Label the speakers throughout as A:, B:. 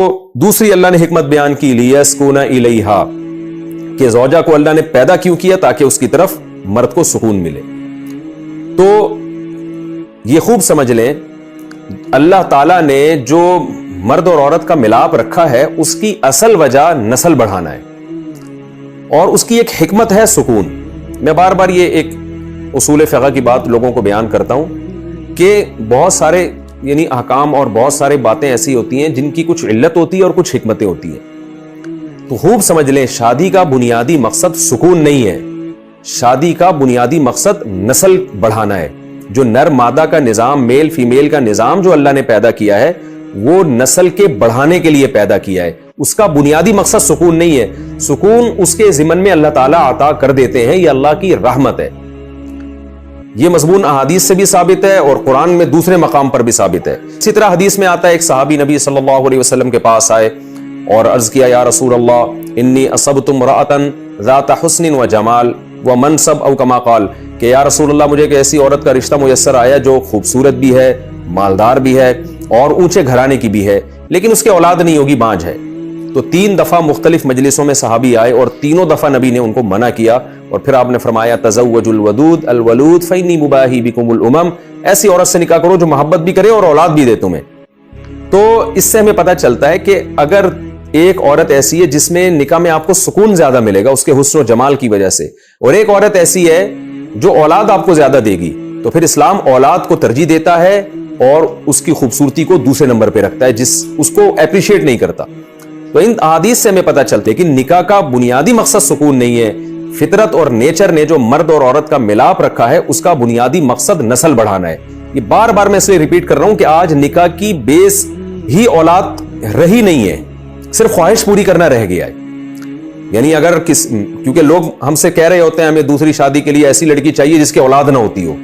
A: دوسری اللہ نے حکمت بیان کی لیسکون الیہا کہ زوجہ کو اللہ نے پیدا کیوں کیا؟ تاکہ اس کی طرف مرد کو سکون ملے۔ تو یہ خوب سمجھ لیں اللہ تعالیٰ نے جو مرد اور عورت کا ملاپ رکھا ہے اس کی اصل وجہ نسل بڑھانا ہے، اور اس کی ایک حکمت ہے سکون۔ میں بار بار یہ ایک اصول فقہ کی بات لوگوں کو بیان کرتا ہوں کہ بہت سارے یعنی احکام اور بہت سارے باتیں ایسی ہوتی ہیں جن کی کچھ علت ہوتی ہے اور کچھ حکمتیں ہوتی ہیں۔ تو خوب سمجھ لیں شادی کا بنیادی مقصد سکون نہیں ہے، شادی کا بنیادی مقصد نسل بڑھانا ہے۔ جو نر مادہ کا نظام، میل فیمیل کا نظام جو اللہ نے پیدا کیا ہے وہ نسل کے بڑھانے کے لیے پیدا کیا ہے، اس کا بنیادی مقصد سکون نہیں ہے۔ سکون اس کے ضمن میں اللہ تعالیٰ عطا کر دیتے ہیں، یہ اللہ کی رحمت ہے۔ یہ مضمون احادیث سے بھی ثابت ہے اور قرآن میں دوسرے مقام پر بھی ثابت ہے۔ اسی طرح حدیث میں آتا ہے ایک صحابی نبی صلی اللہ علیہ وسلم کے پاس آئے اور عرض کیا یا رسول اللہ انی اصبت امرأۃ ذات حسن و جمال و منصب او کما قال کہ یا رسول اللہ مجھے ایک ایسی عورت کا رشتہ میسر آیا جو خوبصورت بھی ہے، مالدار بھی ہے اور اونچے گھرانے کی بھی ہے، لیکن اس کے اولاد نہیں ہوگی، بانجھ ہے۔ تو 3 دفعہ مختلف مجلسوں میں صحابی آئے اور تینوں دفعہ نبی نے ان کو منع کیا، اور پھر آپ نے فرمایا تزوجوا الودود الولود فإنی مباہی بکم الامم، ایسی عورت سے نکاح کرو جو محبت بھی کرے اور اولاد بھی دے تمہیں۔ تو اس سے ہمیں پتہ چلتا ہے کہ اگر ایک عورت ایسی ہے جس میں نکاح میں آپ کو سکون زیادہ ملے گا اس کے حسن و جمال کی وجہ سے، اور ایک عورت ایسی ہے جو اولاد آپ کو زیادہ دے گی، تو پھر اسلام اولاد کو ترجیح دیتا ہے اور اس کی خوبصورتی کو دوسرے نمبر پہ رکھتا ہے، اس کو اپریشیٹ نہیں کرتا۔ تو ان احادیث سے ہمیں پتہ چلتا ہے کہ نکاح کا بنیادی مقصد سکون نہیں ہے، فطرت اور نیچر نے جو مرد اور عورت کا ملاپ رکھا ہے اس کا بنیادی مقصد نسل بڑھانا ہے۔ یہ بار بار میں اس لیے ریپیٹ کر رہا ہوں کہ آج نکاح کی بیس ہی اولاد رہی نہیں ہے، صرف خواہش پوری کرنا رہ گیا ہے۔ یعنی اگر کیونکہ لوگ ہم سے کہہ رہے ہوتے ہیں ہمیں دوسری شادی کے لیے ایسی لڑکی چاہیے جس کی اولاد نہ ہوتی ہو،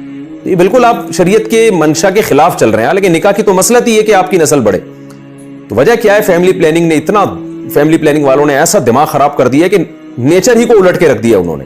A: تو یہ بالکل آپ شریعت کے منشا کے خلاف چل رہے ہیں، لیکن نکاح کی تو مسئلہ ہی ہے کہ آپ کی نسل بڑھے۔ تو وجہ کیا ہے؟ فیملی پلاننگ نے اتنا، فیملی پلاننگ والوں نے ایسا دماغ خراب کر دیا کہ نیچر ہی کو الٹ کے رکھ دیا انہوں نے۔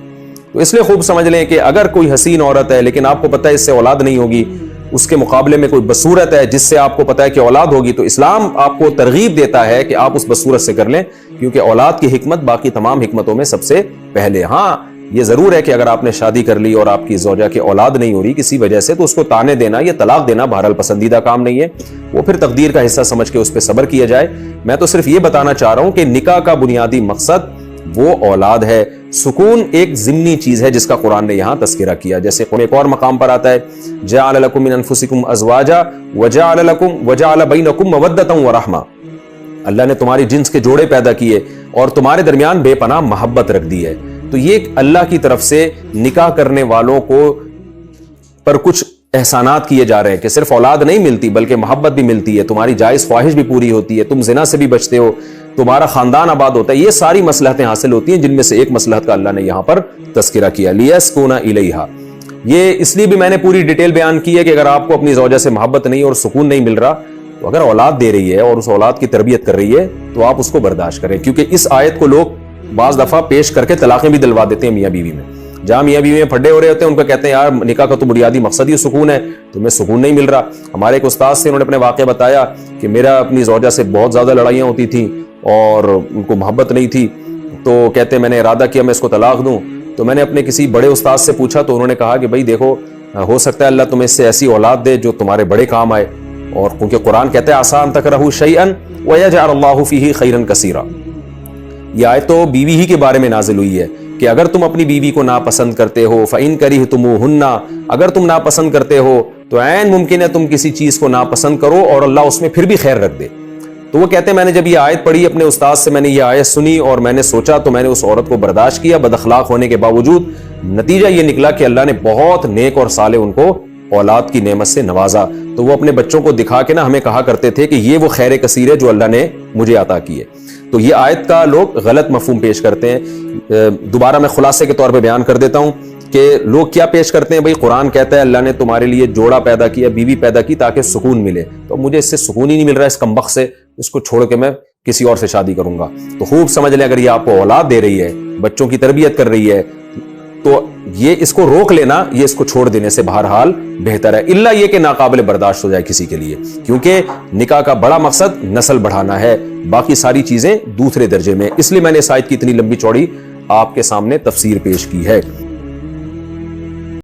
A: تو اس لیے خوب سمجھ لیں کہ اگر کوئی حسین عورت ہے لیکن آپ کو پتہ ہے اس سے اولاد نہیں ہوگی، اس کے مقابلے میں کوئی بدصورت ہے جس سے آپ کو پتہ ہے کہ اولاد ہوگی، تو اسلام آپ کو ترغیب دیتا ہے کہ آپ اس بدصورت سے کر لیں، کیونکہ اولاد کی حکمت باقی تمام حکمتوں میں سب سے پہلے۔ ہاں یہ ضرور ہے کہ اگر آپ نے شادی کر لی اور آپ کی زوجہ کی اولاد نہیں ہو رہی کسی وجہ سے، تو اس کو طعنے دینا یا طلاق دینا بہرحال پسندیدہ کام نہیں ہے، وہ پھر تقدیر کا حصہ سمجھ کے اس پہ صبر کیا جائے۔ میں تو صرف یہ بتانا چاہ رہا ہوں کہ نکاح کا بنیادی مقصد وہ اولاد ہے، سکون ایک ضمنی چیز ہے جس کا قرآن نے یہاں تذکرہ کیا، جیسے ایک اور مقام پر آتا ہے جعل لکم من انفسکم ازواجا وجعل بینکم مودۃ ورحمہ، اللہ نے تمہاری جنس کے جوڑے پیدا کیے اور تمہارے درمیان بے پناہ محبت رکھ دی ہے۔ تو یہ اللہ کی طرف سے نکاح کرنے والوں کو پر کچھ احسانات کیے جا رہے ہیں کہ صرف اولاد نہیں ملتی بلکہ محبت بھی ملتی ہے، تمہاری جائز خواہش بھی پوری ہوتی ہے، تم زنا سے بھی بچتے ہو، تمہارا خاندان آباد ہوتا ہے، یہ ساری مصلحتیں حاصل ہوتی ہیں، جن میں سے ایک مصلحت کا اللہ نے یہاں پر تذکرہ کیا لیسکون الیہا۔ یہ اس لیے بھی میں نے پوری ڈیٹیل بیان کی ہے کہ اگر آپ کو اپنی زوجہ سے محبت نہیں اور سکون نہیں مل رہا، تو اگر اولاد دے رہی ہے اور اس اولاد کی تربیت کر رہی ہے تو آپ اس کو برداشت کریں، کیونکہ اس آیت کو لوگ بعض دفعہ پیش کر کے طلاقیں بھی دلوا دیتے ہیں میاں بیوی میں۔ جہاں میاں بیوی میں پھڈے ہو رہے ہوتے ہیں ان کو کہتے ہیں یار نکاح کا تو بنیادی مقصد ہی سکون ہے، تمہیں سکون نہیں مل رہا۔ ہمارے ایک استاد سے انہوں نے اپنے واقعہ بتایا کہ میرا اپنی زوجہ سے بہت زیادہ لڑائیاں ہوتی تھیں اور ان کو محبت نہیں تھی، تو کہتے ہیں میں نے ارادہ کیا میں اس کو طلاق دوں۔ تو میں نے اپنے کسی بڑے استاد سے پوچھا تو انہوں نے کہا کہ بھائی دیکھو ہو سکتا ہے اللہ تمہیں اس سے ایسی اولاد دے جو تمہارے بڑے کام آئے، اور کیونکہ قرآن کہتا ہے آسان تکرہوا شیئا ویجعل اللہ فیہ خیرا کثیرا۔ یہ آیت تو بیوی ہی کے بارے میں نازل ہوئی ہے کہ اگر تم اپنی بیوی کو ناپسند کرتے ہو فَإِن كَرِهْتُمُوهُنَّ، اگر تم ناپسند کرتے ہو تو عین ممکن ہے تم کسی چیز کو ناپسند کرو اور اللہ اس میں پھر بھی خیر رکھ دے۔ تو وہ کہتے ہیں میں نے جب یہ آیت پڑھی اپنے استاد سے، میں نے یہ آیت سنی اور میں نے سوچا تو میں نے اس عورت کو برداشت کیا بد اخلاق ہونے کے باوجود۔ نتیجہ یہ نکلا کہ اللہ نے بہت نیک اور صالح ان کو اولاد کی نعمت سے نوازا۔ تو وہ اپنے بچوں کو دکھا کے ہمیں کہا کرتے تھے کہ یہ وہ خیر کثیر ہے جو اللہ نے مجھے عطا کی ہے۔ تو یہ آیت کا لوگ غلط مفہوم پیش کرتے ہیں۔ دوبارہ میں خلاصے کے طور پہ بیان کر دیتا ہوں کہ لوگ کیا پیش کرتے ہیں، بھئی قرآن کہتا ہے اللہ نے تمہارے لیے جوڑا پیدا کیا، بیوی پیدا کی تاکہ سکون ملے، تو مجھے اس سے سکون ہی نہیں مل رہا، اس کمبخت سے، اس کو چھوڑ کے میں کسی اور سے شادی کروں گا۔ تو خوب سمجھ لیں اگر یہ آپ کو اولاد دے رہی ہے، بچوں کی تربیت کر رہی ہے، تو یہ اس کو روک لینا، یہ اس کو چھوڑ دینے سے بہرحال بہتر ہے، الا یہ کہ ناقابل برداشت ہو جائے کسی کے لیے، کیونکہ نکاح کا بڑا مقصد نسل بڑھانا ہے۔ باقی ساری چیزیں دوسرے درجے میں. اس لیے میں نے اس آیت کی اتنی لمبی چوڑی آپ کے سامنے تفسیر پیش کی ہے.